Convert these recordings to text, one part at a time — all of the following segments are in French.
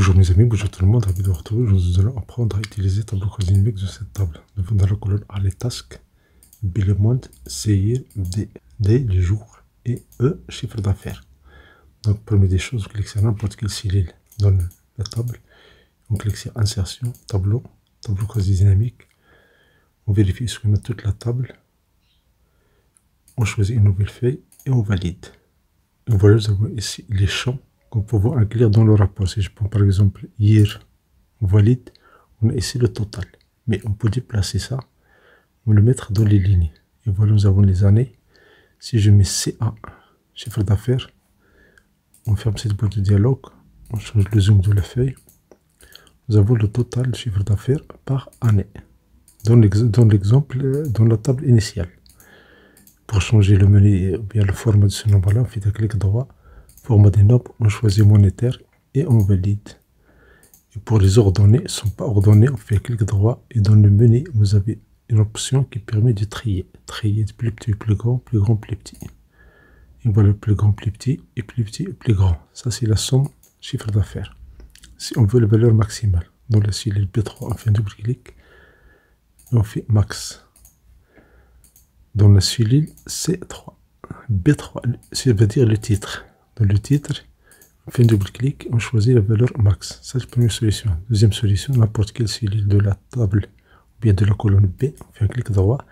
Bonjour mes amis, bonjour tout le monde, ravi de vous retrouver. Nous allons apprendre à utiliser le tableau croisé numérique de cette table. Nous avons dans la colonne A les tasks, B le monde, C D les jours et E chiffre d'affaires. Donc première des choses, vous cliquez sur n'importe quelle cellule dans la table. On clique sur insertion, tableau croisé dynamique. On vérifie ce qu'on a toute la table. On choisit une nouvelle feuille et on valide. Et voilà, nous avons ici les champs qu'on peut inclure dans le rapport. Si je prends par exemple hier, on valide, on a ici le total. Mais on peut déplacer ça, on le mettre dans les lignes. Et voilà, nous avons les années. Si je mets CA, chiffre d'affaires, on ferme cette boîte de dialogue, on change le zoom de la feuille. Nous avons le total de chiffre d'affaires par année. Dans l'exemple, dans la table initiale. Pour changer le menu ou bien le format de ce nombre-là, on fait un clic droit, format des nombres, on choisit monétaire et on valide. Et pour les ordonnées, ne sont pas ordonnées, on fait un clic droit et dans le menu, vous avez une option qui permet de trier. Trier de plus petit, plus grand, plus grand, plus petit. Et voilà, plus grand, plus petit, et plus petit, plus grand. Ça, c'est la somme chiffre d'affaires. Si on veut la valeur maximale, dans la cellule B3, on fait un double clic et on fait max. Dans la cellule C3, B3, ça veut dire le titre. Dans le titre, on fait un double clic, on choisit la valeur max. Ça, c'est la première solution. Deuxième solution, n'importe quelle cellule de la table ou bien de la colonne B, on fait un clic droit.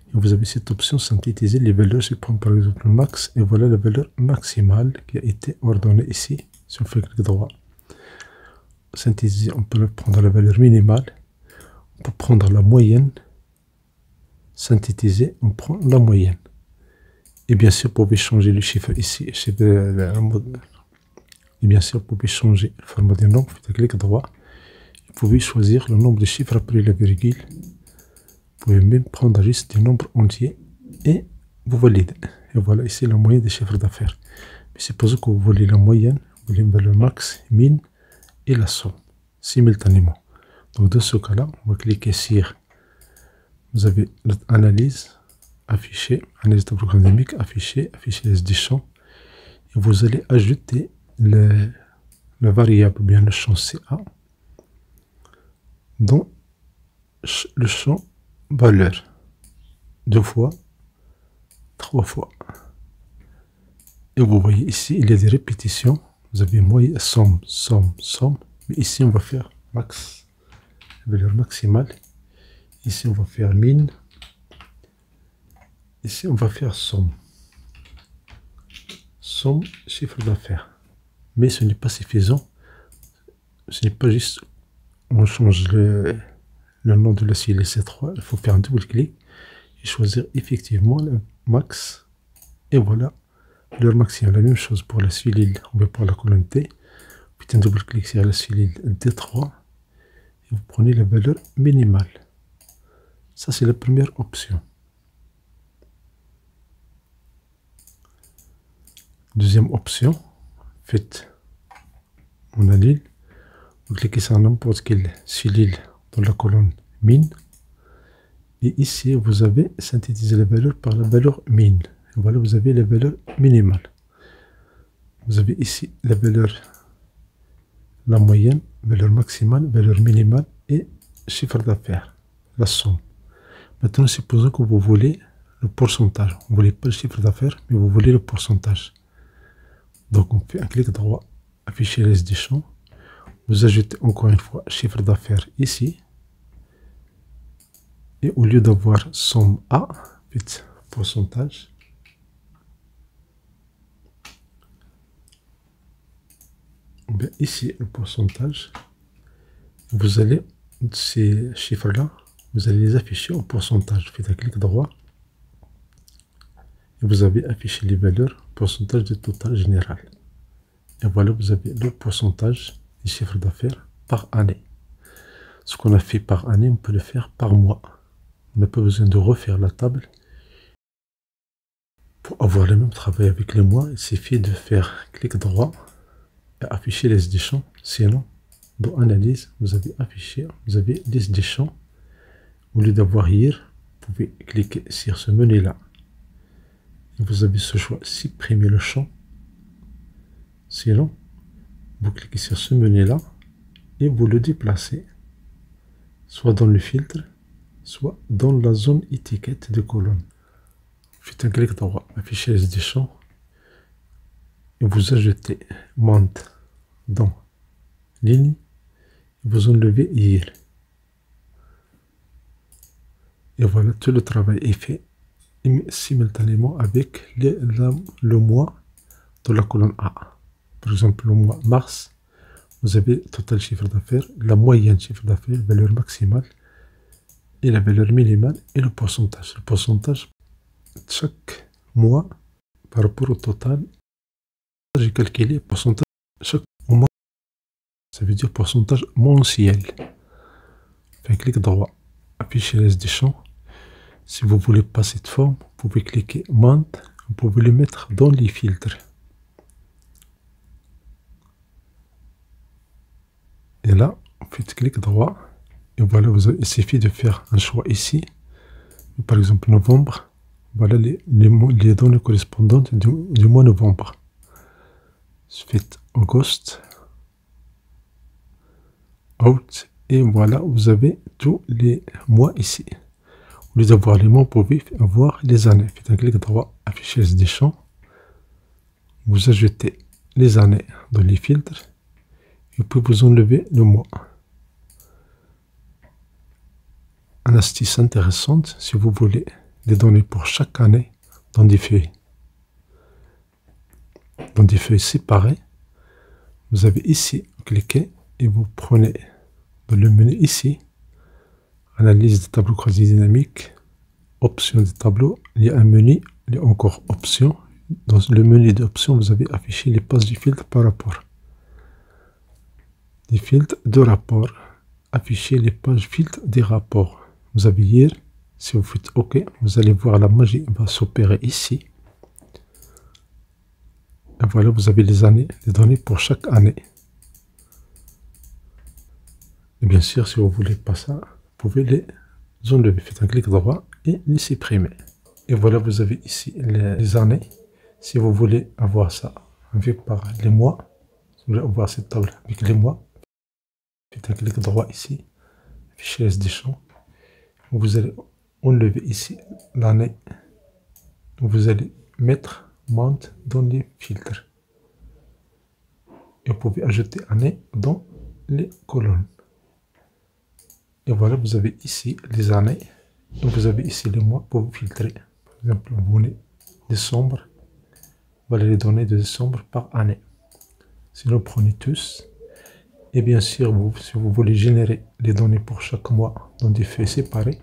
Et vous avez cette option synthétiser les valeurs. Je prends par exemple max et voilà la valeur maximale qui a été ordonnée ici. Si on fait un clic droit, synthétiser, on peut prendre la valeur minimale, on peut prendre la moyenne. Synthétiser, on prend la moyenne. Et bien sûr, vous pouvez changer le chiffre ici. Et bien sûr, vous pouvez changer le format des nombres. Faites un clic droit. Vous pouvez choisir le nombre de chiffres après la virgule. Vous pouvez même prendre juste des nombres entiers et vous validez. Et voilà ici la moyenne des chiffres d'affaires. Mais supposons que vous voulez la moyenne, vous voulez le max, min et la somme simultanément. Donc dans ce cas-là, on va cliquer sur. Vous avez l'analyse, afficher, analyse tableau dynamique, afficher des champs. Et vous allez ajouter la variable, bien le champ CA, dans le champ valeur. 2 fois, 3 fois. Et vous voyez ici, il y a des répétitions. Vous avez moyenne, somme. Mais ici, on va faire max, valeur maximale. Ici, on va faire min. Ici, on va faire somme. Somme, chiffre d'affaires. Mais ce n'est pas suffisant. Ce n'est pas juste, on change le nom de la cellule C3. Il faut faire un double clic et choisir effectivement le max. Et voilà, l'heure maximum. La même chose pour la cellule, on va pour la colonne T. Vous faites un double clic sur la cellule D3 et vous prenez la valeur minimale. Ça, c'est la première option. Deuxième option, faites mon analyse. Vous cliquez sur n'importe quelle cellule dans la colonne min. Et ici, vous avez synthétisé la valeur par la valeur min. Et voilà, vous avez la valeur minimale. Vous avez ici la valeur, la moyenne, valeur maximale, valeur minimale et chiffre d'affaires, la somme. Maintenant, supposons que vous voulez le pourcentage. Vous ne voulez pas le chiffre d'affaires, mais vous voulez le pourcentage. Donc, on fait un clic droit, afficher les des champs. Vous ajoutez encore une fois chiffre d'affaires ici. Et au lieu d'avoir somme A, faites pourcentage. Bien, ici, le pourcentage. Vous allez, ces chiffres-là, vous allez les afficher en pourcentage. Faites un clic droit. Et vous avez affiché les valeurs, pourcentage de total général. Et voilà, vous avez le pourcentage du chiffre d'affaires par année. Ce qu'on a fait par année, on peut le faire par mois. On n'a pas besoin de refaire la table. Pour avoir le même travail avec les mois, il suffit de faire clic droit et afficher les des champs. Sinon, dans analyse, vous avez affiché, vous avez liste des champs. Au lieu d'avoir hier, vous pouvez cliquer sur ce menu-là. Vous avez ce choix, supprimer le champ. Sinon, vous cliquez sur ce menu-là et vous le déplacez soit dans le filtre, soit dans la zone étiquette de colonne. Faites un clic droit, afficher les des champs et vous ajoutez Mount dans ligne et vous enlevez Year. Et voilà, tout le travail est fait simultanément avec le mois de la colonne A. Par exemple, le mois mars, vous avez total chiffre d'affaires, la moyenne chiffre d'affaires, valeur maximale, et la valeur minimale et le pourcentage. Le pourcentage de chaque mois par rapport au total. J'ai calculé le pourcentage chaque mois. Ça veut dire pourcentage mensuel. Faites clic droit, afficher les des champs. Si vous voulez pas cette forme, vous pouvez cliquer Mount, vous pouvez le mettre dans les filtres. Et là, faites clic droit. Et voilà, il suffit de faire un choix ici. Par exemple, novembre. Voilà les données correspondantes du mois novembre. Faites Auguste. Out. Et voilà, vous avez tous les mois ici. Au lieu d'avoir les mois, vous pouvez voir les années. Faites un clic droit, afficher des champs. Vous ajoutez les années dans les filtres. Et puis vous enlevez le mois. Une astuce intéressante si vous voulez les données pour chaque année dans des feuilles. Dans des feuilles séparées, vous avez ici, cliquez et vous prenez dans le menu ici, analyse des tableaux croisés dynamiques, options des tableaux, il y a un menu, il y a encore options. Dans le menu d'options, vous avez affiché les pages du filtre par rapport. Des filtres de rapport, afficher les pages filtres des rapports. Vous avez hier, si vous faites OK, vous allez voir la magie va s'opérer ici. Et voilà, vous avez les années, les données pour chaque année. Et bien sûr, si vous ne voulez pas ça, vous pouvez les enlever. Faites un clic droit et les supprimer. Et voilà, vous avez ici les années. Si vous voulez avoir ça avec par les mois, vous voulez avoir cette table avec les mois, faites un clic droit ici, afficher les champs. Vous allez enlever ici l'année. Vous allez mettre Mount dans les filtres. Et vous pouvez ajouter année dans les colonnes. Et voilà, vous avez ici les années. Et vous avez ici les mois pour vous filtrer. Par exemple, vous voulez décembre. Voilà les données de décembre par année. Sinon, prenez tous. Et bien sûr, si vous voulez générer les données pour chaque mois dans des feuilles séparées,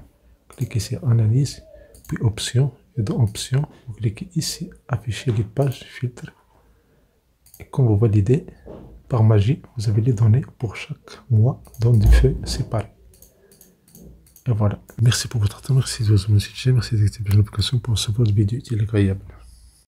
cliquez sur Analyse, puis Options. Et dans Options, vous cliquez ici, Afficher les pages filtres. Et quand vous validez, par magie, vous avez les données pour chaque mois dans des feuilles séparées. Et voilà. Merci pour votre attention, merci de vous abonner, merci d'activer les notifications pour recevoir des vidéos utiles et agréables.